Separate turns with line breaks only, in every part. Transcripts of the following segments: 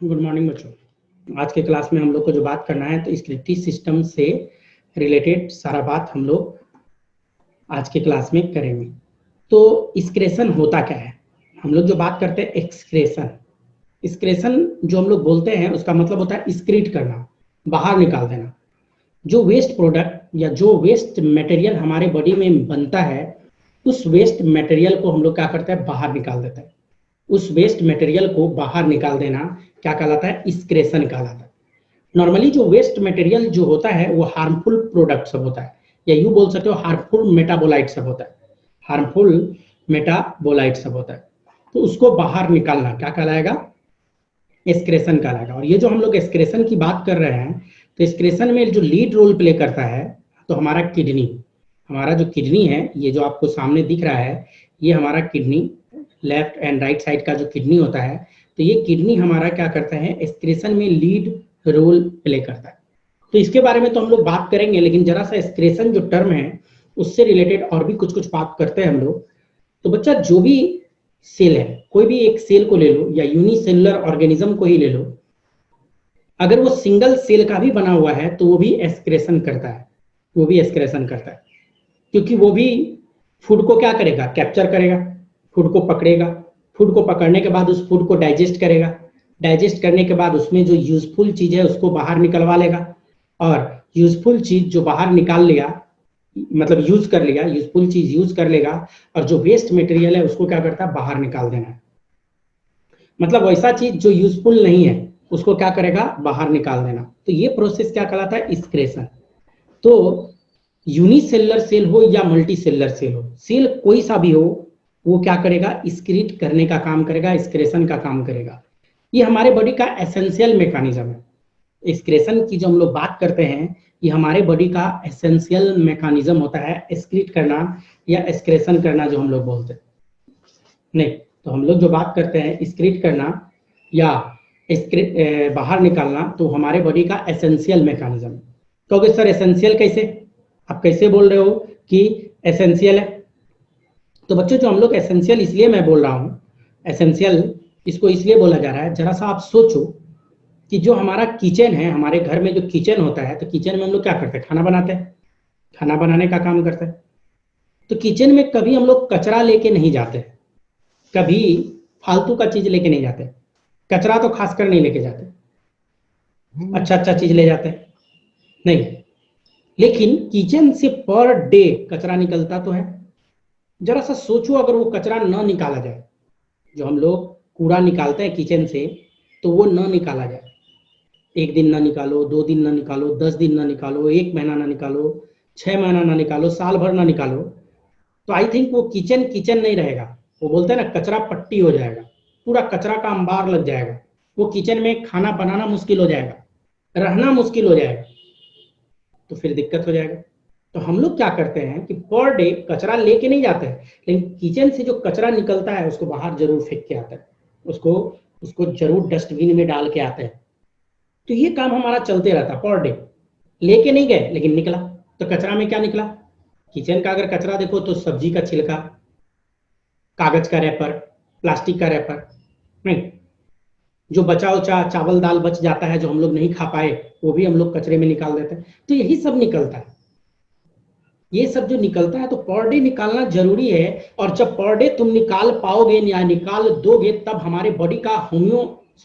Good morning बच्चों। आज के क्लास में हम लोग को जो बात करना है तो स्क्रिप्टी सिस्टम से रिलेटेड सारा बात हम लोग आज के क्लास में करेंगे। तो एक्सक्रेशन होता क्या है? हम लोग जो बात करते हैं एक्सक्रेशन, एक्सक्रेशन जो हम लोग बोलते हैं उसका मतलब होता है एक्सक्रीट करना, बाहर निकाल देना। जो वेस्ट प्रोडक्ट या जो वेस्ट मटेरियल हमारे बॉडी में बनता है उस वेस्ट मटेरियल को हम लोग क्या करते हैं, बाहर निकाल देते हैं। उस वेस्ट मटेरियल को बाहर निकाल देना क्या कहलाता है? एक्सक्रेशन कहलाता है। नॉर्मली जो वेस्ट मटेरियल जो होता है वो हार्मफुल प्रोडक्ट सब होता है, या यूं बोल सकते हो हार्मफुल मेटाबोलाइट सब होता है। हार्मफुल मेटाबोलाइट सब होता है, तो उसको बाहर निकालना क्या कहलाएगा? एक्सक्रेशन कहलाएगा। और ये जो हम लोग एक्सक्रेशन की बात कर रहे हैं तो एक्सक्रेशन में जो लीड रोल प्ले करता है तो हमारा किडनी, हमारा जो किडनी है, ये जो आपको सामने दिख रहा है, ये हमारा kidney, left and right side का जो किडनी होता है, तो ये किडनी हमारा क्या करता है, एक्सक्रेशन में लीड रोल प्ले करता है। तो इसके बारे में तो हम लोग बात करेंगे, लेकिन जरा सा एक्सक्रेशन जो टर्म है उससे रिलेटेड और भी कुछ कुछ बात करते हैं हम लोग। तो बच्चा, जो भी सेल है, कोई भी एक सेल को ले लो या यूनिसेलुलर ऑर्गेनिज्म को ही ले लो, अगर वो सिंगल सेल का भी बना हुआ है तो वो भी एक्सक्रेशन करता है, वो भी एक्सक्रेशन करता है, क्योंकि वो भी फूड को क्या करेगा, कैप्चर करेगा, फूड को पकड़ेगा, फूड को पकड़ने के बाद उस फूड को डाइजेस्ट करेगा, डाइजेस्ट करने के बाद उसमें जो यूजफुल चीज है उसको बाहर निकलवा लेगा, और यूजफुल चीज जो बाहर निकाल लिया, मतलब यूज कर लिया, यूजफुल चीज यूज कर लेगा, और जो वेस्ट मटेरियल है उसको क्या करता है, बाहर निकाल देना है। मतलब वैसा चीज जो यूजफुल नहीं है उसको क्या करेगा, बाहर निकाल देना। तो ये प्रोसेस क्या कहलाता है, एक्सक्रेशन। तो यूनिसेलुलर सेल हो या मल्टी सेलुलर सेल हो, सेल कोई सा भी हो, वो क्या करेगा, एक्सक्रीट करने का काम करेगा, एक्सक्रेशन का काम करेगा। ये हमारे बॉडी का एसेंशियल मैकेनिज्म है। एक्सक्रेशन की जो हम लोग बात करते हैं, ये हमारे बॉडी का एसेंशियल मैकेनिज्म होता है, एक्सक्रीट करना या एक्सक्रेशन करना जो हम लोग बोलते हैं। नहीं, तो हम लोग जो बात करते हैं एक्सक्रीट करना या बाहर निकालना, तो हमारे बॉडी का एसेंशियल मैकेनिज्म। कहोगे सर एसेंशियल कैसे, आप कैसे बोल रहे हो कि एसेंशियल है? तो बच्चों, जो हम लोग एसेंशियल इसलिए मैं बोल रहा हूँ, एसेंशियल इसको इसलिए बोला जा रहा है, जरा सा आप सोचो कि जो हमारा किचन है, हमारे घर में जो किचन होता है, तो किचन में हम लोग क्या करते हैं, खाना बनाते हैं, खाना बनाने का काम करते हैं। तो किचन में कभी हम लोग कचरा लेके नहीं जाते, कभी फालतू का चीज लेके नहीं जाते। कचरा तो खासकर नहीं लेके जाते, अच्छा अच्छा चीज ले जाते हैं नहीं, लेकिन किचन से पर डे कचरा निकलता तो है। जरा सा सोचो, अगर वो कचरा न निकाला जाए, जो हम लोग कूड़ा निकालते हैं किचन से, तो वो न निकाला जाए, एक दिन ना निकालो, 2 दिन ना निकालो, 10 दिन ना निकालो, 1 महीना ना निकालो, 6 महीना ना निकालो, साल भर ना निकालो, तो आई थिंक वो किचन किचन नहीं रहेगा। वो बोलते हैं ना, कचरा पट्टी हो जाएगा, पूरा कचरा का अंबार लग जाएगा, वो किचन में खाना बनाना मुश्किल हो जाएगा, रहना मुश्किल हो जाएगा, तो फिर दिक्कत हो जाएगा। तो हम लोग क्या करते हैं कि पर डे कचरा लेके नहीं जाते हैं, लेकिन किचन से जो कचरा निकलता है उसको बाहर जरूर फेंक के आते हैं, उसको उसको जरूर डस्टबिन में डाल के आते हैं। तो ये काम हमारा चलते रहता पर डे। लेके नहीं गए लेकिन निकला, तो कचरा में क्या निकला, किचन का अगर कचरा देखो तो सब्जी का छिलका, कागज का रैपर, प्लास्टिक का रैपर, नहीं, जो बचा उचा चावल दाल बच जाता है जो हम लोग नहीं खा पाए, वो भी हम लोग कचरे में निकाल देते हैं। तो यही सब निकलता है, ये सब जो निकलता है, तो पर डे निकालना जरूरी है। और जब पर डे तुम निकाल पाओगे या निकाल दोगे, तब हमारे बॉडी का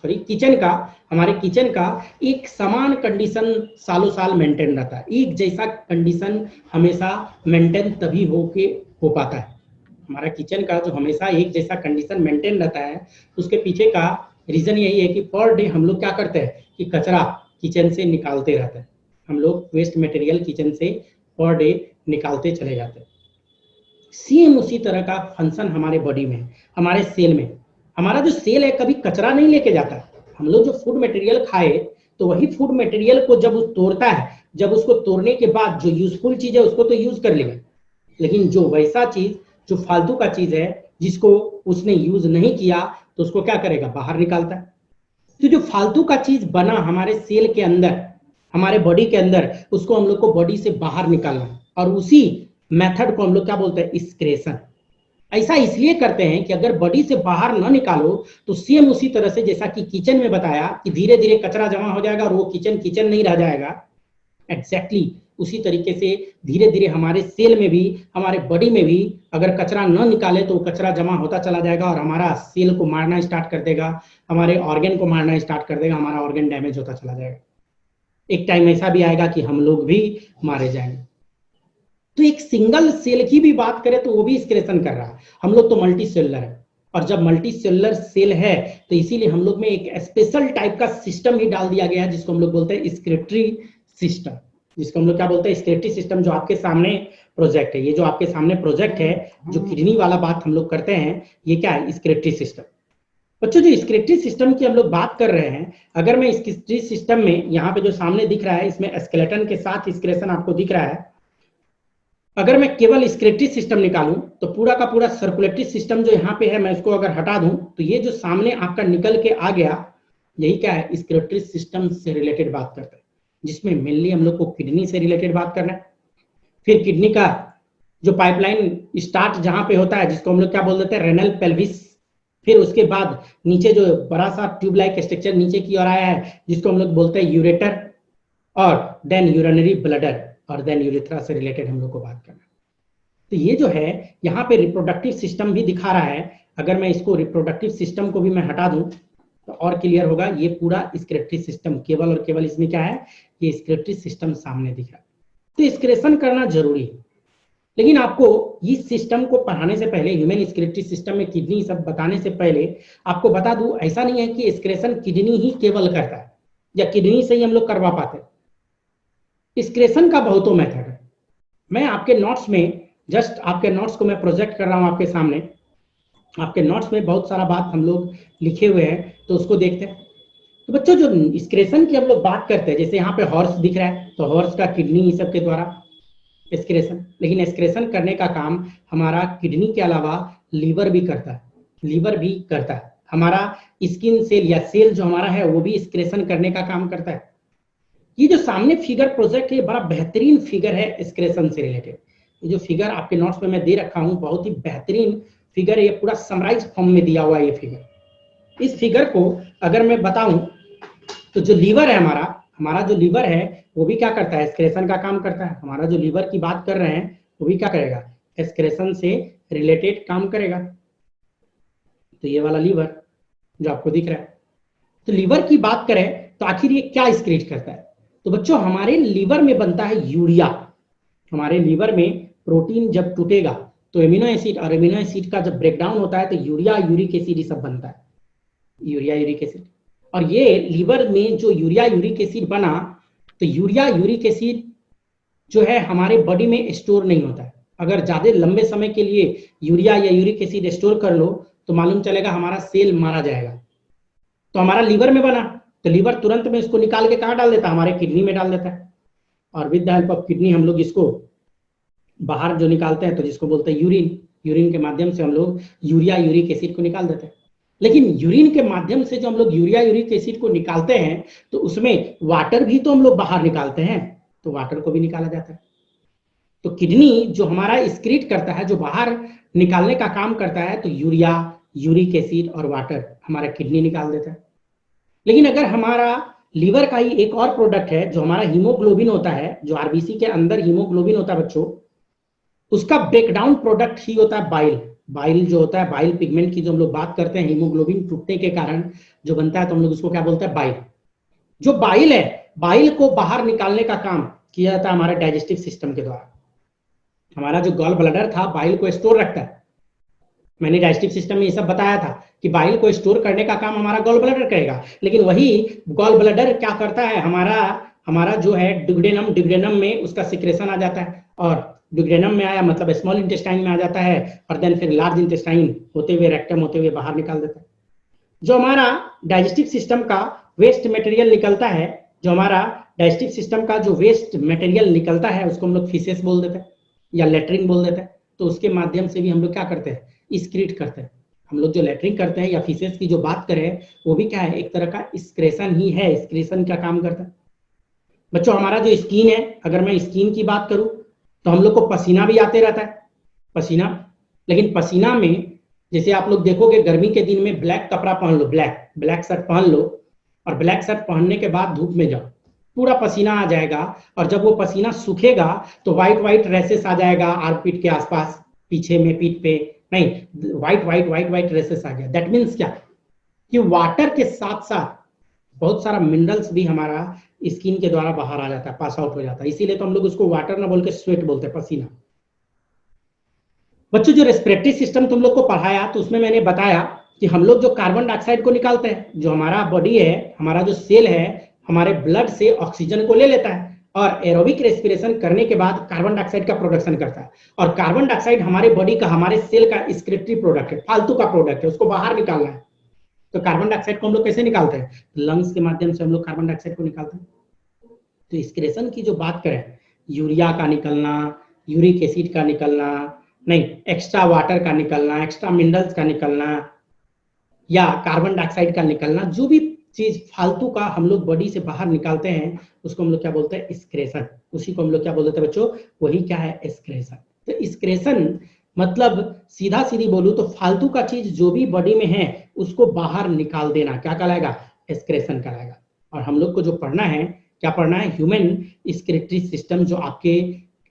किचन का, हमारे किचन का एक समान कंडीशन सालों साल मेंटेन रहता है। एक जैसा कंडीशन हमेशा मेंटेन तभी हो पाता है। हमारा किचन का जो हमेशा एक जैसा कंडीशन मेंटेन रहता है, उसके पीछे का रीजन यही है कि पर डे हम लोग क्या करते हैं कि कचरा किचन से निकालते रहते हैं। हम लोग वेस्ट मटेरियल किचन से पर डे निकालते चले जाते हैं। सेम उसी तरह का फंक्शन हमारे बॉडी में, हमारे सेल में। हमारा जो सेल है कभी कचरा नहीं लेके जाता। हम लोग जो फूड मटेरियल खाए, तो वही फूड मटेरियल को जब वो तोड़ता है, जब उसको तोड़ने के बाद जो यूजफुल चीज है उसको तो यूज कर लेगा, लेकिन जो वैसा चीज जो फालतू का चीज है जिसको उसने यूज नहीं किया, तो उसको क्या करेगा, बाहर निकालता है। तो जो फालतू का चीज बना हमारे सेल के अंदर, हमारे बॉडी के अंदर, उसको हम लोग को बॉडी से बाहर निकालना है, और उसी मेथड को हम लोग क्या बोलते हैं, एक्सक्रेशन। ऐसा इसलिए करते हैं कि अगर बॉडी से बाहर न निकालो तो सेम उसी तरह से जैसा कि किचन में बताया कि धीरे धीरे कचरा जमा हो जाएगा और वो किचन किचन नहीं रह जाएगा, एग्जैक्टली उसी तरीके से धीरे धीरे हमारे सेल में भी, हमारे बॉडी में भी अगर कचरा न निकाले तो कचरा जमा होता चला जाएगा और हमारा सेल को मारना स्टार्ट कर देगा, हमारे ऑर्गन को मारना स्टार्ट कर देगा, हमारा ऑर्गन डैमेज होता चला जाएगा। एक टाइम ऐसा भी आएगा कि हम लोग भी मारे जाएंगे। तो एक सिंगल सेल की भी बात करें तो वो भी एक्सक्रेशन कर रहा है। हम लोग तो मल्टी सेलुलर है, और जब मल्टी सेलुलर सेल है तो इसीलिए हम लोग में एक स्पेशल टाइप का सिस्टम ही डाल दिया गया है जिसको हम लोग बोलते हैं एक्सक्रीटरी सिस्टम, जिसको हम लोग क्या बोलते हैं एक्सक्रीटरी सिस्टम, जो आपके सामने प्रोजेक्ट है। ये जो आपके सामने प्रोजेक्ट है, जो किडनी वाला बात हम लोग करते हैं, ये क्या है, एक्सक्रीटरी सिस्टम। बच्चों जो एक्सक्रीटरी सिस्टम की हम लोग बात कर रहे हैं, अगर मैं एक्सक्रीटरी सिस्टम में यहाँ पे जो सामने दिख रहा है, इसमें स्केलेटन के साथ एक्सक्रेशन आपको दिख रहा है। अगर मैं केवल एक्सक्रीटरी सिस्टम निकालूं तो पूरा का पूरा सर्कुलेटरी सिस्टम जो यहाँ पे है, मैं इसको अगर हटा दूं तो ये जो सामने आपका निकल के आ गया, यही क्या है, एक्सक्रीटरी सिस्टम से रिलेटेड बात करते हैं, जिसमें मेनली हम लोग को किडनी से रिलेटेड बात करना है। फिर किडनी का जो पाइपलाइन स्टार्ट जहां पे होता है, जिसको हम लोग क्या बोल देते हैं, रेनल पेल्विस। फिर उसके बाद नीचे जो बड़ा सा ट्यूब लाइक स्ट्रक्चर नीचे की ओर आया है, जिसको हम लोग बोलते हैं यूरेटर, और देन यूरिनरी ब्लडर, और देन यूरिथ्रा से रिलेटेड हम लोग को बात करना। तो ये जो है यहाँ पे रिप्रोडक्टिव सिस्टम भी दिखा रहा है। अगर मैं इसको रिप्रोडक्टिव सिस्टम को भी मैं हटा दूं तो और क्लियर होगा। ये पूरा एक्सक्रीटरी सिस्टम, केवल और केवल इसमें क्या है, ये एक्सक्रीटरी सिस्टम सामने दिख रहा है। तो एक्सक्रेशन करना जरूरी है, लेकिन आपको इस सिस्टम को पढ़ाने से पहले, ह्यूमन एक्सक्रीटरी सिस्टम में किडनी सब बताने से पहले आपको बता दूं, ऐसा नहीं है कि एक्सक्रेशन किडनी ही केवल करता है या किडनी से ही हम लोग करवा पाते हैं। एक्सक्रेशन का बहुतों मेथड है। मैं आपके नोट्स में, जस्ट आपके नोट्स को मैं प्रोजेक्ट कर रहा हूं आपके सामने। आपके नोट्स में बहुत सारा बात हम लोग लिखे हुए हैं, तो उसको देखते हैं। तो बच्चों जो एक्सक्रेशन की हम लोग बात करते हैं, जैसे यहाँ पे हॉर्स दिख रहा है, तो हॉर्स का किडनी ये सब के द्वारा एक्सक्रेशन, लेकिन एक्सक्रेशन करने का काम हमारा किडनी के अलावा लीवर भी करता है। लीवर भी करता है। हमारा स्किन सेल या सेल जो हमारा है वो भी एक्सक्रेशन करने का काम करता है। ये जो सामने फिगर प्रोजेक्ट है, बड़ा बेहतरीन फिगर है एक्सक्रेशन से रिलेटेड। ये जो फिगर आपके नोट्स में मैं दे रखा हूं, बहुत ही बेहतरीन फिगर है। ये पूरा समराइज फॉर्म में दिया हुआ है ये फिगर। इस फिगर को अगर मैं बताऊं तो जो लीवर है हमारा जो लीवर है वो भी क्या करता है, एक्सक्रेशन का काम करता है। हमारा जो लीवर की बात कर रहे हैं वो भी क्या करेगा, एक्सक्रेशन से रिलेटेड काम करेगा। तो ये वाला लीवर जो आपको दिख रहा है, तो लीवर की बात करें तो आखिर ये क्या एक्सक्रीट करता है। तो बच्चों हमारे लीवर में बनता है यूरिया। हमारे लीवर में प्रोटीन जब टूटेगा तो एमिनो एसिड, और एमिनो एसिड का जब ब्रेकडाउन होता है तो यूरिया यूरिक एसिड ये सब बनता है, यूरिया यूरिक एसिड। और ये लीवर में जो यूरिया यूरिक एसिड बना, तो यूरिया यूरिक एसिड जो है हमारे बॉडी में स्टोर नहीं होता है। अगर ज्यादा लंबे समय के लिए यूरिया या यूरिक एसिड स्टोर कर लो तो मालूम चलेगा हमारा सेल मारा जाएगा। तो हमारा लीवर में बना तो लीवर तुरंत में इसको निकाल के कहाँ डाल देता है, हमारे किडनी में डाल देता है। और with the help of kidney हम लोग इसको बाहर जो निकालते हैं, तो जिसको बोलते हैं यूरिन, यूरिन के माध्यम से हम लोग यूरिया यूरिक एसिड को निकाल देते हैं। लेकिन यूरिन के माध्यम से जो हम लोग यूरिया यूरिक एसिड को निकालते हैं तो उसमें वाटर भी तो हम लोग बाहर निकालते हैं, तो वाटर को भी निकाला जाता है। तो किडनी जो हमारा एक्सक्रीट करता है, जो बाहर निकालने का काम करता है, तो यूरिया यूरिक एसिड और वाटर हमारा किडनी निकाल देता है। लेकिन अगर हमारा लीवर का ही एक और प्रोडक्ट है जो हमारा हीमोग्लोबिन होता है, जो आरबीसी के अंदर हीमोग्लोबिन होता है बच्चों, उसका ब्रेकडाउन प्रोडक्ट ही होता है बाइल। बाइल जो होता है, बाइल पिगमेंट की जो हम लोग बात करते हैं, हीमोग्लोबिन टूटने के कारण जो बनता है, तो हम लोग उसको क्या बोलते हैं, बाइल। जो बाइल है, बाइल को बाहर निकालने का काम किया जाता है हमारे डाइजेस्टिव सिस्टम के द्वारा। हमारा जो गॉल ब्लैडर था बाइल को स्टोर रखता है। मैंने डाइजेस्टिव सिस्टम में ये सब बताया था कि बाइल को स्टोर करने का काम हमारा गॉल ब्लैडर करेगा। लेकिन वही गॉल ब्लैडर क्या करता है, हमारा जो है डिग्रेनम में उसका सिक्रेशन आ जाता है, और डिग्रेनम में आया मतलब स्मॉल इंटेस्टाइन में आ जाता है, और देन फिर लार्ज इंटेस्टाइन होते हुए रेक्टम होते हुए बाहर निकाल देता है। जो हमारा डाइजेस्टिव सिस्टम का वेस्ट मटेरियल निकलता है, जो हमारा डाइजेस्टिव सिस्टम का जो वेस्ट मटेरियल निकलता है, उसको हम लोग फीसेस बोल देते हैं या लेटरिन बोल देते हैं। तो उसके माध्यम से भी हम लोग क्या करते हैं, एक्सक्रीट करते हैं। हम लोग जो लेटरिन करते हैं या फीसेस की जो बात करें, वो भी क्या है, एक तरह का एक्सक्रेशन ही है, एक्सक्रेशन का काम करता है। बच्चों हमारा जो स्किन है, अगर मैं स्किन की बात करूं तो हम लोग को पसीना भी आते रहता है, पसीना। लेकिन पसीना में, जैसे आप लोग देखोगे गर्मी के दिन में ब्लैक कपड़ा पहन लो, ब्लैक शर्ट पहन लो, और ब्लैक शर्ट पहनने के बाद धूप में जाओ, पूरा पसीना आ जाएगा, और जब वो पसीना सूखेगा तो व्हाइट व्हाइट रैसेस आ जाएगा आर्मपिट के आसपास, पीछे में, पीठ पे, नहीं, व्हाइट रेसेस आ गया। दैट मीन्स क्या कि वाटर के साथ साथ बहुत सारा मिनरल्स भी हमारा स्किन के द्वारा बाहर आ जाता है, पास आउट हो जाता है, इसीलिए तो हम लोग उसको वाटर ना बोल के स्वेट बोलते हैं, पसीना। बच्चों जो रेस्पिरेटरी सिस्टम तुम लोग को पढ़ाया तो उसमें मैंने बताया कि हम लोग जो कार्बन डाइऑक्साइड को निकालते हैं, जो हमारा बॉडी है, हमारा जो सेल है, हमारे ब्लड से ऑक्सीजन को ले लेता है और एरोबिक रेस्पिरेशन करने के बाद कार्बन डाइऑक्साइड का प्रोडक्शन करता है। और कार्बन डाइऑक्साइड हमारे बॉडी का, हमारे सेल का एक्सक्रीटरी प्रोडक्ट है, फालतू का प्रोडक्ट है, उसको बाहर निकालना है। तो कार्बन डाइऑक्साइड को हम लोग कैसे निकालते हैं? लंग्स के माध्यम से हम लोग कार्बन डाइऑक्साइड को निकालते हैं। तो एक्सक्रेशन की जो बात करें, यूरिया का निकलना, यूरिक एसिड का निकलना, नहीं, एक्स्ट्रा वाटर का निकलना, एक्स्ट्रा मिनरल्स का निकलना, या कार्बन डाइऑक्साइड का निकलना, जो भी चीज फालतू का हम लोग बॉडी से बाहर निकालते हैं उसको हम लोग क्या बोलते हैं? एक्सक्रेशन। उसी को हम लोग क्या बोलते हैं बच्चों? वही क्या है? एक्सक्रेशन। तो एक्सक्रेशन मतलब सीधा सीधी बोलूं तो फालतू का चीज जो भी बॉडी में है उसको बाहर निकाल देना, क्या कहलाएगा? एक्सक्रेशन कहलाएगा। और हम लोग को जो पढ़ना है, क्या पढ़ना है? ह्यूमन एक्सक्रीटरी सिस्टम, जो आपके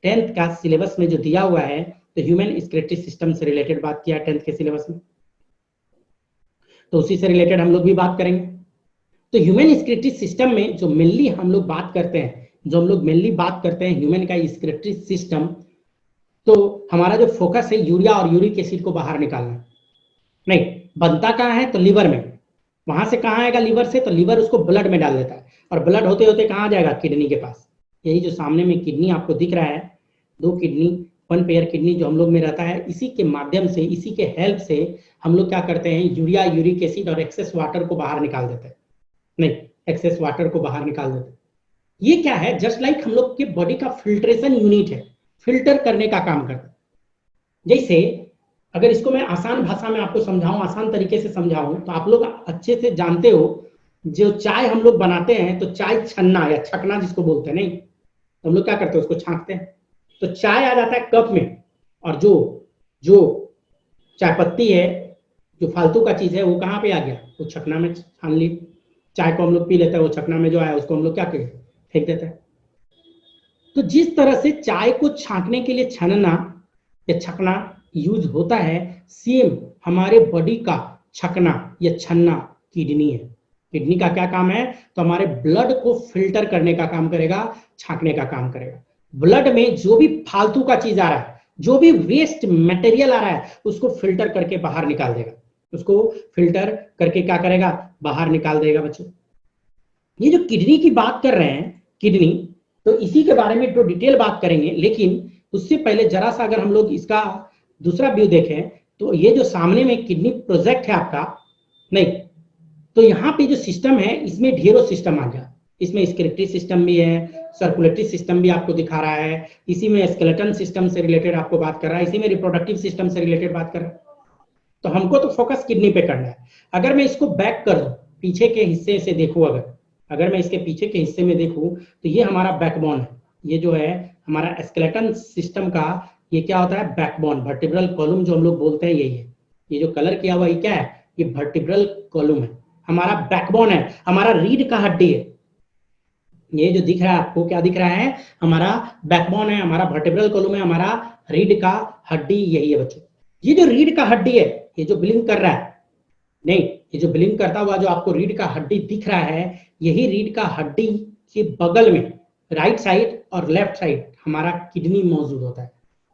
10th का सिलेबस में जो दिया हुआ है, तो ह्यूमन एक्सक्रीटरी सिस्टम से रिलेटेड बात किया 10th के सिलेबस में, तो उसी से रिलेटेड हम लोग भी बात करेंगे। तो ह्यूमन एक्सक्रीटरी सिस्टम में जो मेनली हम लोग बात करते हैं, ह्यूमन का एक्सक्रीटरी सिस्टम, तो हमारा जो फोकस है यूरिया और यूरिक एसिड को बाहर निकालना। नहीं, बनता कहाँ है? तो लिवर में। वहां से कहाँ आएगा? लिवर से। तो लिवर उसको ब्लड में डाल देता है, और ब्लड होते होते कहाँ जाएगा? किडनी के पास। यही जो सामने में किडनी आपको दिख रहा है, 2 किडनी, 1 पेयर किडनी जो हम लोग में रहता है, इसी के माध्यम से, इसी के हेल्प से हम लोग क्या करते हैं? यूरिया, यूरिक एसिड और एक्सेस वाटर को बाहर निकाल देते हैं। नहीं, एक्सेस वाटर को बाहर निकाल देते हैं। ये क्या है? जस्ट लाइक हम लोग के बॉडी का फिल्ट्रेशन यूनिट है, फिल्टर करने का काम करता है। जैसे अगर इसको मैं आसान भाषा में आपको समझाऊं, आसान तरीके से समझाऊं, तो आप लोग अच्छे से जानते हो, जो चाय हम लोग बनाते हैं, तो चाय छन्ना या छकना जिसको बोलते हैं, नहीं, तो हम लोग क्या करते हैं? उसको छांकते हैं, तो चाय आ जाता है कप में, और जो जो चाय पत्ती है, जो फालतू का चीज है, वो कहाँ पे आ गया? वो छकना में छान ली। चाय को हम लोग पी लेते हैं, वो छकना में जो आया उसको हम लोग क्या करें? फेंक देते हैं। तो जिस तरह से चाय को छांकने के लिए छनना या छकना यूज होता है, सेम हमारे बॉडी का छकना या छन्ना किडनी है। किडनी का क्या काम है? तो हमारे ब्लड को फिल्टर करने का काम करेगा, छांकने का काम करेगा। ब्लड में जो भी फालतू का चीज आ रहा है, जो भी वेस्ट मटेरियल आ रहा है, उसको फिल्टर करके बाहर निकाल देगा, उसको फिल्टर करके क्या करेगा? बाहर निकाल देगा बच्चों। ये जो किडनी की बात कर रहे हैं, किडनी, तो इसी के बारे में तो डिटेल बात करेंगे, लेकिन उससे पहले जरा सा अगर हम लोग इसका दूसरा व्यू देखें, तो ये जो सामने में किडनी प्रोजेक्ट है आपका, नहीं, तो यहाँ पे जो सिस्टम है, इसमें ढेरों सिस्टम आ गया। इसमें एक्सक्रीटरी सिस्टम भी है, सर्कुलेटरी सिस्टम भी आपको दिखा रहा है, इसी में स्केलेटन सिस्टम से रिलेटेड आपको बात कर रहा है, इसी में रिप्रोडक्टिव सिस्टम से रिलेटेड बात कर रहा है। तो हमको तो फोकस किडनी पे करना है। अगर मैं इसको बैक कर दूं, पीछे के हिस्से से देखूं, अगर मैं इसके पीछे के हिस्से में देखूं, तो ये हमारा बैकबोन है। ये जो है हमारा स्केलेटन सिस्टम का, ये क्या होता है? बैकबोन, वर्टिब्रल कॉलम जो हम लोग बोलते हैं, यही है। ये जो कलर किया हुआ ये क्या है? ये वर्टिब्रल कॉलम है, हमारा बैकबोन है, हमारा रीढ़ का हड्डी है। ये जो दिख रहा है आपको, क्या दिख रहा है? हमारा बैकबोन है, हमारा वर्टिब्रल कॉलम है, हमारा रीढ़ का हड्डी यही है बच्चों। ये जो रीढ़ का हड्डी है, ये जो ब्लिंक कर रहा है, नहीं, ये जो ब्लिंक करता हुआ जो आपको रीढ़ का हड्डी दिख रहा है, यही रीढ़ का हड्डी के बगल में राइट साइड और लेफ्ट साइड हमारा किडनी मौजूद होता है।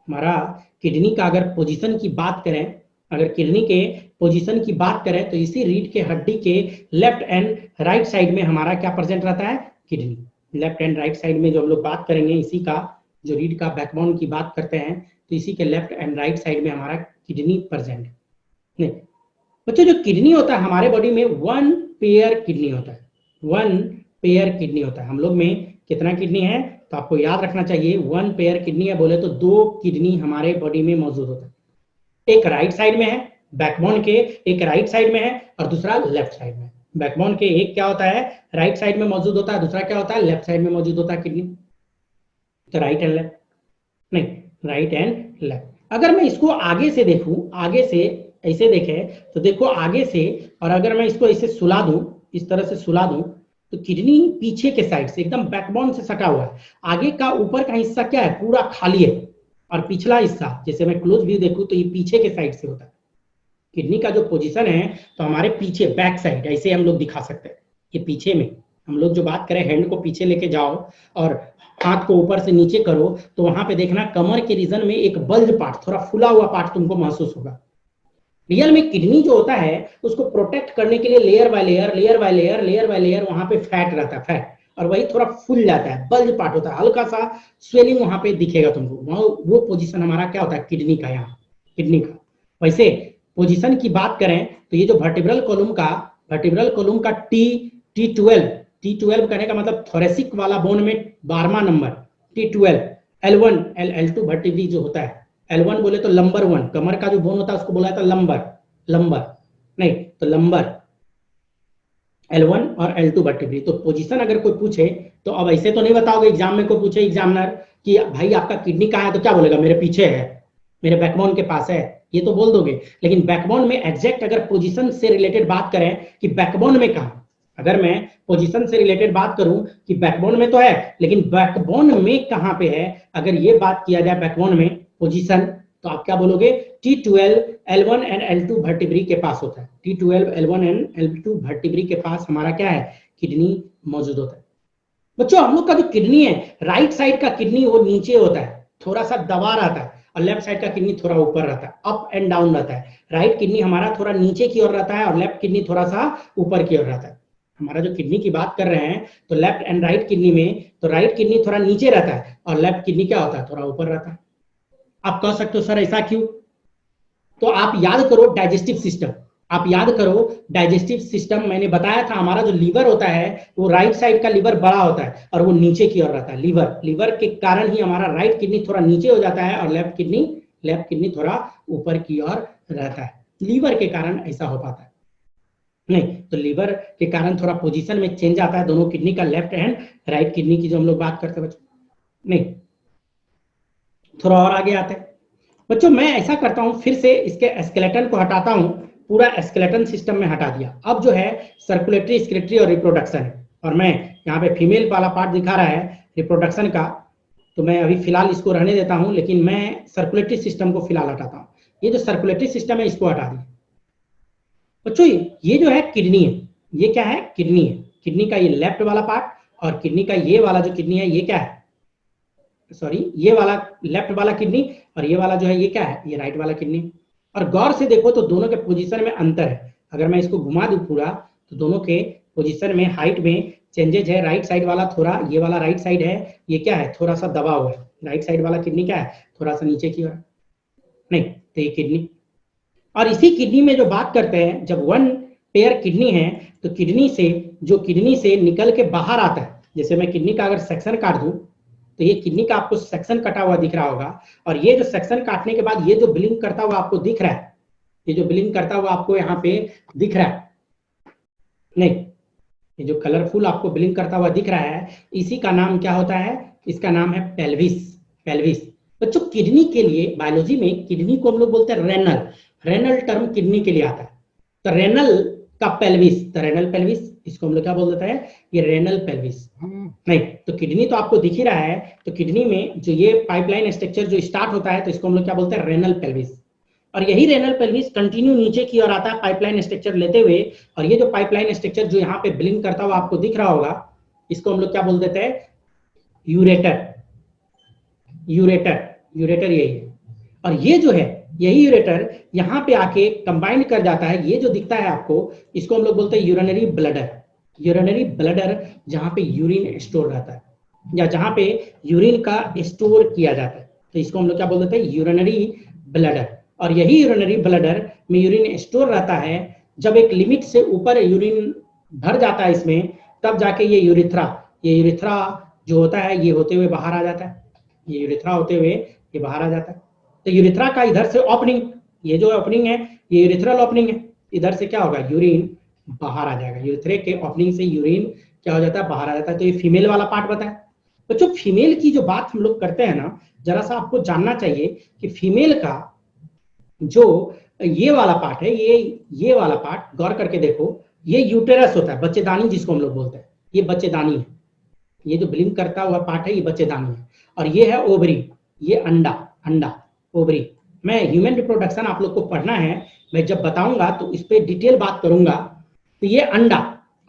हमारा किडनी का अगर पोजीशन की बात करें, अगर किडनी के पोजीशन की बात करें, तो इसी रीढ़ के हड्डी के लेफ्ट एंड राइट साइड में हमारा क्या प्रेजेंट रहता है? Kidney. Left and right side में जो हम लोग बात करेंगे, इसी का जो रीढ़ का बैकबोन की बात करते हैं, तो इसी के लेफ्ट एंड राइट साइड में हमारा किडनी प्रेजेंट है। नहीं बच्चों, जो किडनी होता है हमारे बॉडी में, 1 पेयर किडनी होता है, 1 पेयर किडनी होता है। हम लोग में कितना किडनी है? तो आपको याद रखना चाहिए, 1 पेयर किडनी है बोले तो 2 किडनी हमारे बॉडी में मौजूद होता है। एक राइट साइड में है बैकबोन के, एक राइट साइड में है और दूसरा लेफ्ट साइड में। बैकबोन के एक क्या होता है? राइट साइड में मौजूद होता है, दूसरा क्या होता है? लेफ्ट साइड में मौजूद होता है किडनी। तो राइट एंड लेफ्ट, नहीं, राइट एंड लेफ्ट। अगर मैं इसको आगे से देखूं, आगे से ऐसे देखें तो देखो आगे से, और अगर मैं इसको ऐसे सुला दूं, इस तरह से सुला दूं, तो किडनी पीछे के साइड से एकदम बैकबोन से सटा हुआ है। आगे का ऊपर का हिस्सा क्या है, पूरा खाली है, और पिछला हिस्सा जैसे मैं क्लोज व्यू देखूं तो ये पीछे के साइड से होता है। किडनी का जो पोजीशन है तो हमारे पीछे बैक साइड ऐसे हम लोग दिखा सकते हैं, ये पीछे में। हम लोग जो बात करें, हैंड को पीछे लेके जाओ और हाथ को ऊपर से नीचे करो, तो वहां पे देखना कमर के रीजन में एक बल्ज पार्ट, थोड़ा फुला हुआ पार्ट तुमको महसूस होगा। रियल में किडनी जो होता है उसको प्रोटेक्ट करने के लिए layer by layer, layer by layer, layer by layer वहां पे फैट रहता है, फैट, और वही थोड़ा फुल जाता है, बल्ज पार्ट होता है, हल्का सा स्वेलिंग वहां पे दिखेगा तुमको। वो पोजीशन हमारा क्या होता है, किडनी का, यहाँ किडनी का। वैसे पोजीशन की बात करें तो ये जो वर्टिब्रल कॉलम का T12 कहने का मतलब थोरेसिक वाला बोन में 12वां number, T12, L1, L2 vertebrae जो होता है, L1 बोले तो लंबर 1, कमर का जो बोन होता है उसको बोला जाता है लंबर नहीं तो लंबर, L1 और L2 वर्टिब्री। तो पोजीशन अगर कोई पूछे तो अब ऐसे तो नहीं बताओगे, एग्जाम में कोई पूछे एग्जामिनर कि भाई आपका किडनी कहाँ है, तो क्या बोलेगा, मेरे पीछे है, मेरे बैकबोन के पास है, ये तो बोल दोगे। लेकिन बैकबोन में एग्जैक्ट अगर पोजीशन से रिलेटेड बात करें कि बैकबोन में कहा, अगर मैं पोजीशन से रिलेटेड बात करूं कि बैकबोन में तो है, लेकिन बैकबोन में कहां पे है, अगर ये बात किया जाए बैकबोन में पोजीशन, तो आप क्या बोलोगे, T12, L1 and L2 vertebrae के पास होता है। T12, L1 and L2 vertebrae के पास हमारा क्या है, किडनी मौजूद होता है। बच्चों हम लोग का जो किडनी है, राइट साइड का किडनी वो नीचे होता है, थोड़ा सा दबा रहता है, और लेफ्ट साइड का किडनी थोड़ा ऊपर रहता है, अप एंड डाउन रहता है। राइट किडनी हमारा थोड़ा नीचे की ओर रहता है और लेफ्ट किडनी थोड़ा सा ऊपर की ओर रहता है। हमारा जो किडनी की बात कर रहे हैं तो लेफ्ट एंड राइट किडनी में, तो राइट किडनी थोड़ा नीचे रहता है और लेफ्ट किडनी क्या होता है, थोड़ा ऊपर रहता है। आप कह सकते हो सर ऐसा क्यों, तो आप याद करो डाइजेस्टिव सिस्टम, आप याद करो डाइजेस्टिव सिस्टम। मैंने बताया था हमारा जो लीवर होता है वो राइट साइड का लीवर बड़ा होता है और वो नीचे की ओर रहता है। लीवर के कारण ही हमारा राइट किडनी थोड़ा नीचे हो जाता है और लेफ्ट किडनी थोड़ा ऊपर की ओर रहता है। लीवर के कारण ऐसा हो पाता है, नहीं तो लीवर के कारण थोड़ा पोजीशन में चेंज आता है दोनों किडनी का, लेफ्ट एंड राइट किडनी की जो हम लोग बात करते हैं बच्चों। नहीं, थोड़ा और आगे आते हैं बच्चों। मैं ऐसा करता हूं, फिर से इसके स्केलेटन को हटाता हूं, पूरा स्केलेटन सिस्टम में हटा दिया। अब जो है सर्कुलेटरी, एक्सक्रीटरी और रिप्रोडक्शन है, और मैं यहाँ पे फीमेल वाला पार्ट दिखा रहा है रिप्रोडक्शन का, तो मैं अभी फिलहाल इसको रहने देता हूं, लेकिन मैं सर्कुलेटरी सिस्टम को फिलहाल हटाता हूं। ये जो सर्कुलेटरी सिस्टम है इसको हटा दिया बच्चों। ये जो है किडनी है, ये क्या है, किडनी है। किडनी का ये लेफ्ट वाला पार्ट, और किडनी का ये वाला जो किडनी है ये क्या है, सॉरी ये वाला लेफ्ट वाला किडनी, और ये वाला जो है ये क्या है, ये राइट वाला किडनी। और गौर से देखो तो दोनों के पोजीशन में अंतर है। अगर मैं इसको घुमा दूं पूरा तो दोनों के पोजीशन में, हाइट में चेंजेज है। राइट साइड वाला थोड़ा, ये वाला राइट साइड है, ये क्या है, थोड़ा सा दबा हुआ है। राइट साइड वाला किडनी क्या है, थोड़ा सा नीचे की ओर, नहीं तो ये किडनी। और इसी किडनी में जो बात करते हैं, जब वन पेयर किडनी है तो किडनी से, जो किडनी से निकल के बाहर आता है, जैसे मैं किडनी का अगर सेक्शन काट दूं तो ये किडनी का आपको सेक्शन कटा हुआ दिख रहा होगा, और ये जो सेक्शन काटने के बाद ये जो ब्लिंक करता हुआ आपको दिख रहा है, ये जो ब्लिंक करता हुआ आपको यहाँ पे दिख रहा है, नहीं ये जो कलरफुल आपको ब्लिंक करता हुआ दिख रहा है, इसी का नाम क्या होता है, इसका नाम है पेल्विस। पेल्विस बच्चों, किडनी के लिए बायोलॉजी में किडनी को हम लोग बोलते हैं रेनल, रेनल टर्म किडनी के लिए आता है। तो रेनल का पेल्विस, तो रेनल पेल्विस, इसको हम लोग क्या बोल देते हैं, ये रेनल पेल्विस। नहीं तो किडनी तो आपको दिख ही रहा है, तो किडनी में जो ये पाइपलाइन स्ट्रक्चर जो स्टार्ट होता है तो इसको हम लोग क्या बोलते हैं, रेनल पेल्विस। और यही रेनल पेल्विस कंटिन्यू नीचे की ओर आता है पाइपलाइन स्ट्रक्चर लेते हुए, और ये जो पाइपलाइन स्ट्रक्चर जो यहाँ पे ब्लिंक करता हुआ आपको दिख रहा होगा, इसको हम लोग क्या बोल देते हैं, यूरेटर। यूरेटर यही है। और ये जो है, यही यूरेटर यहाँ पे आके कंबाइंड कर जाता है, ये जो दिखता है आपको, इसको हम लोग बोलते हैं यूरिनरी ब्लडर। यूरिनरी ब्लडर जहाँ पे यूरिन स्टोर रहता है, या जहाँ पे यूरिन का स्टोर किया जाता है, तो इसको हम लोग क्या बोल देते हैं, यूरिनरी ब्लडर। और यही यूरिनरी ब्लडर में यूरिन स्टोर रहता है, जब एक लिमिट से ऊपर यूरिन भर जाता है इसमें, तब जाके ये यूरिथ्रा जो होता है ये होते हुए बाहर आ जाता है, ये यूरिथ्रा होते हुए ये बाहर आ जाता है। तो यूरिथ्रा का इधर से ओपनिंग, ये जो ओपनिंग है ये यूरिथ्रल ओपनिंग है, इधर से क्या होगा, यूरिन बाहर आ जाएगा। यूरिथ्रे के ओपनिंग से यूरिन क्या हो जाता है, बाहर आ जाता है। तो ये फीमेल वाला पार्ट बताया। बच्चों फीमेल की जो बात हम लोग करते हैं ना, जरा सा आपको जानना चाहिए कि फीमेल का जो ये वाला पार्ट है, ये वाला पार्ट गौर करके देखो, ये यूटेरस होता है, बच्चेदानी जिसको हम लोग बोलते हैं, ये बच्चेदानी है। ये जो ब्लिंक करता हुआ पार्ट है ये बच्चेदानी है, और ये है ओवरी, ये अंडा, अंडा ओवरी। मैं ह्यूमन रिप्रोडक्शन आप लोग को पढ़ना है, मैं जब बताऊंगा तो इस पर डिटेल बात करूंगा। तो ये अंडा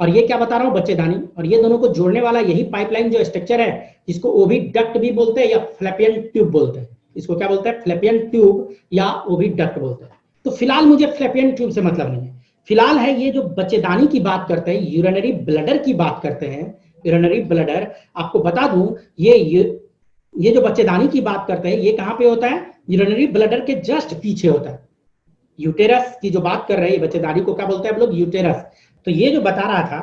और ये क्या बता रहा हूँ, बच्चेदानी, और ये दोनों को जोड़ने वाला यही पाइपलाइन जो स्ट्रक्चर है, जिसको ओविडक्ट भी बोलते हैं या फ्लैपियन ट्यूब बोलते हैं। इसको क्या बोलते हैं, फ्लैपियन ट्यूब या ओविडक्ट बोलते हैं। तो फिलहाल मुझे फ्लैपियन ट्यूब से मतलब नहीं है, फिलहाल है ये जो बच्चेदानी की बात करते हैं, यूरिनरी ब्लडर की बात करते हैं, यूरिनरी ब्लडर। आपको बता दूं ये जो बच्चेदानी की बात करते हैं ये कहां पे होता है, यूरिनरी ब्लडर के जस्ट पीछे होता है। यूटेरस की जो बात कर रहे हैं, बच्चेदानी को क्या बोलते हैं हम लोग, यूटेरस। तो ये जो बता रहा था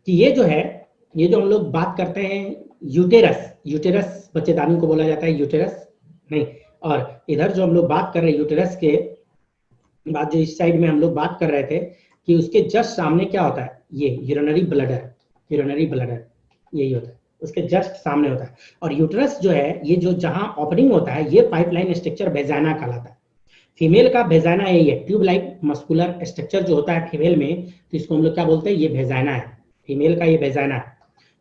कि ये जो है, ये जो हम लोग बात करते हैं यूटेरस, यूटेरस बच्चेदानी को बोला जाता है, यूटेरस नहीं। और इधर जो हम लोग बात कर रहे हैं यूटेरस के बाद, जो इस साइड में हम लोग बात कर रहे थे कि उसके जस्ट सामने क्या होता है, ये यूरिनरी ब्लडर, यूरिनरी ब्लडर यही होता है, उसके जस्ट सामने होता है। और यूटेरस जो है, ये जो जहां ओपनिंग होता है, ये पाइपलाइन स्ट्रक्चर वेजाइना कहलाता है। फीमेल का वेजाइना यही है, ट्यूब लाइक मस्कुलर स्ट्रक्चर जो होता है फीमेल में, तो इसको हम लोग क्या बोलते हैं, ये वेजाइना है, फीमेल का ये वेजाइना है।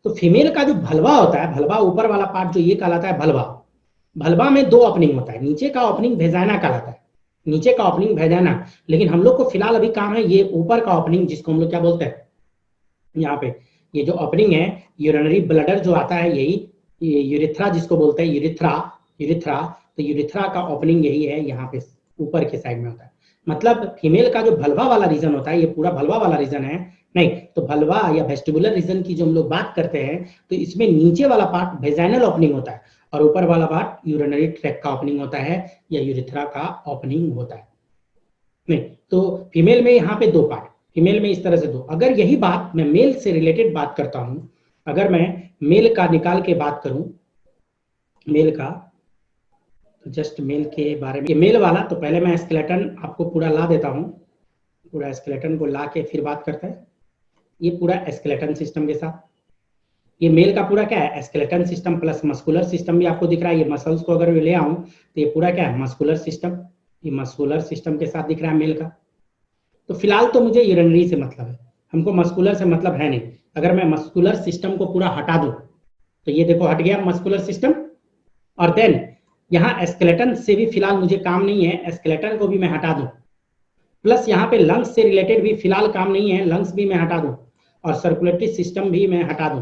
तो फीमेल का जो भलवा होता है, भलवा ऊपर वाला पार्ट जो ये कहलाता है भलवा, भलवा में दो ओपनिंग होता है, नीचे का ओपनिंग वेजाइना कहलाता है, नीचे का ओपनिंग वेजाइना। लेकिन हम लोग को फिलहाल अभी काम है ये ऊपर का ओपनिंग, जिसको हम लोग क्या बोलते हैं, यहाँ पे ये जो ओपनिंग है, यूरिनरी ब्लडर जो आता है, यही यूरिथ्रा जिसको बोलते हैं, यूरिथ्रा, यूरिथ्रा। तो यूरिथ्रा का ओपनिंग यही है, यहाँ पे ऊपर के साइड में होता है। मतलब फीमेल का जो भलवा वाला रीजन होता है, ये पूरा भलवा वाला रीजन है नहीं। तो भलवा या वेस्टिबुलर रीजन की जो हम लोग बात करते हैं, तो इसमें नीचे वाला पार्ट वेजाइनल ओपनिंग होता है, और ऊपर वाला पार्ट यूरिनरी ट्रैक्ट का ओपनिंग होता है या यूरिथ्रा का ओपनिंग होता है नहीं। तो फीमेल में यहाँ पे दो पार्ट, फीमेल में इस तरह से दो। अगर यही बात मैं मेल से रिलेटेड बात करता हूं, अगर मैं मेल का निकाल के बात करूं, मेल का, तो जस्ट मेल के बारे में, ये मेल वाला, तो पहले मैं स्केलेटन आपको पूरा ला देता हूं, पूरा स्केलेटन को ला के फिर बात करते हैं। ये पूरा स्केलेटन सिस्टम के साथ, ये मेल का पूरा क्या है, skeleton system plus muscular system भी आपको दिख रहा है। ये मसल्स को अगर ले आऊं तो ये पूरा क्या है, मस्कुलर सिस्टम, ये मस्कुलर सिस्टम के साथ दिख रहा है मेल का। तो फिलहाल तो मुझे यूरिनरी से मतलब है, हमको मस्कुलर से मतलब है नहीं। अगर मैं मस्कुलर सिस्टम को पूरा हटा दूं, तो ये देखो हट गया मस्कुलर सिस्टम। और देन यहाँ स्केलेटन से भी फिलहाल मुझे काम नहीं है, स्केलेटन को भी मैं हटा दूं, प्लस यहाँ पे लंग्स से रिलेटेड भी फिलहाल काम नहीं है, लंग्स भी मैं हटा दूं, और सर्कुलेटरी सिस्टम भी मैं हटा दूं।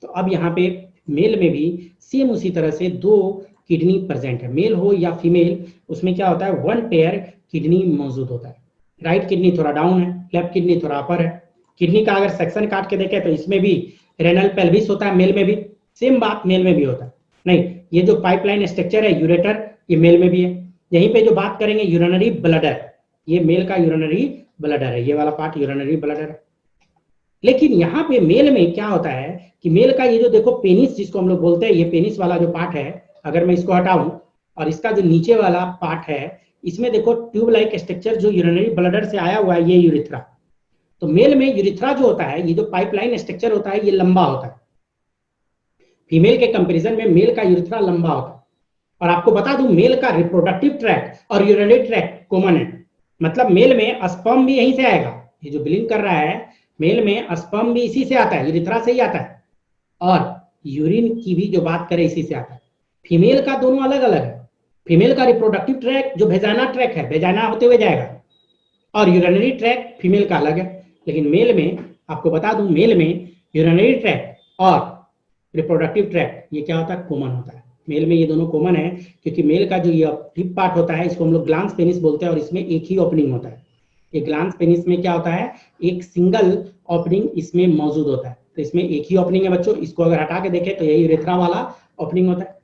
तो अब यहाँ पे मेल में भी सेम उसी तरह से दो किडनी प्रेजेंट है, मेल हो या फीमेल, उसमें क्या होता है, वन पेयर किडनी मौजूद होता है। राइट किडनी थोड़ा डाउन है, लेफ्ट किडनी थोड़ा अपर है। किडनी का अगर सेक्शन काट के देखें तो इसमें भी रेनल पेल्विस होता है, मेल में भी सेम बात मेल में भी होता है नहीं। ये जो पाइपलाइन स्ट्रक्चर है यूरेटर, ये मेल में भी है। यहीं पे जो बात करेंगे यूरिनरी ब्लडर, ये मेल का यूरिनरी ब्लडर है, ये वाला पार्ट यूरिनरी ब्लडर है। लेकिन यहाँ पे मेल में क्या होता है कि मेल का ये जो देखो पेनिस जिसको हम लोग बोलते हैं, ये पेनिस वाला जो पार्ट है, अगर मैं इसको हटाऊं और इसका जो नीचे वाला पार्ट है, इसमें देखो ट्यूब लाइक स्ट्रक्चर जो यूरिनरी ब्लडर से आया हुआ है, ये यूरिथ्रा। तो मेल में यूरिथ्रा जो होता है, ये जो पाइपलाइन स्ट्रक्चर होता है, ये लंबा होता है। फीमेल के कंपेरिजन में मेल का यूरिथ्रा लंबा होता है। और आपको बता दूं, मेल का रिप्रोडक्टिव ट्रैक्ट और यूरिनरी ट्रैक्ट कॉमन है। मतलब मेल में स्पर्म भी यहीं से आएगा, ये जो ब्लीडिंग कर रहा है मेल में स्पर्म भी इसी से आता है, यूरिथ्रा से ही आता है। और यूरिन की भी जो बात करें इसी से आता है। फीमेल का दोनों अलग अलग है। फीमेल का रिप्रोडक्टिव ट्रैक जो वेजाइना ट्रैक है, वेजाइना होते हुए जाएगा, और यूरिनरी ट्रैक फीमेल का अलग है। लेकिन मेल में आपको बता दूं, मेल में यूरिनरी ट्रैक और रिप्रोडक्टिव ट्रैक ये क्या होता है, कॉमन होता है। मेल में ये दोनों कॉमन है, क्योंकि मेल का जो ये टिप पार्ट होता है, इसको हम लोग ग्लांस पेनिस बोलते हैं, और इसमें एक ही ओपनिंग होता है। ये ग्लांस पेनिस में क्या होता है, एक सिंगल ओपनिंग इसमें मौजूद होता है। तो इसमें एक ही ओपनिंग है बच्चों, इसको अगर हटा के देखें तो यही यूरेथ्रा वाला ओपनिंग होता है।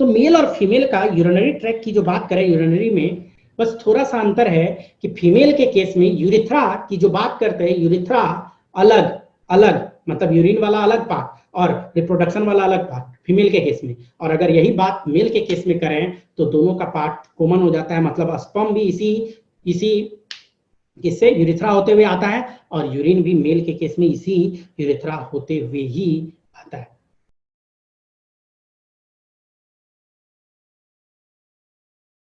तो मेल और फीमेल का यूरिनरी ट्रैक की जो बात करें, यूरिनरी में बस थोड़ा सा अंतर है कि फीमेल के केस में यूरिथ्रा की जो बात करते हैं, यूरिथ्रा अलग अलग, मतलब यूरिन वाला अलग पार्ट और रिप्रोडक्शन वाला अलग पार्ट फीमेल के केस में। और अगर यही बात मेल के केस में करें तो दोनों का पार्ट कॉमन हो जाता है। मतलब स्पर्म भी इसी किससे, यूरिथ्रा होते हुए आता है, और यूरिन भी मेल के केस में इसी यूरिथ्रा होते हुए ही आता है।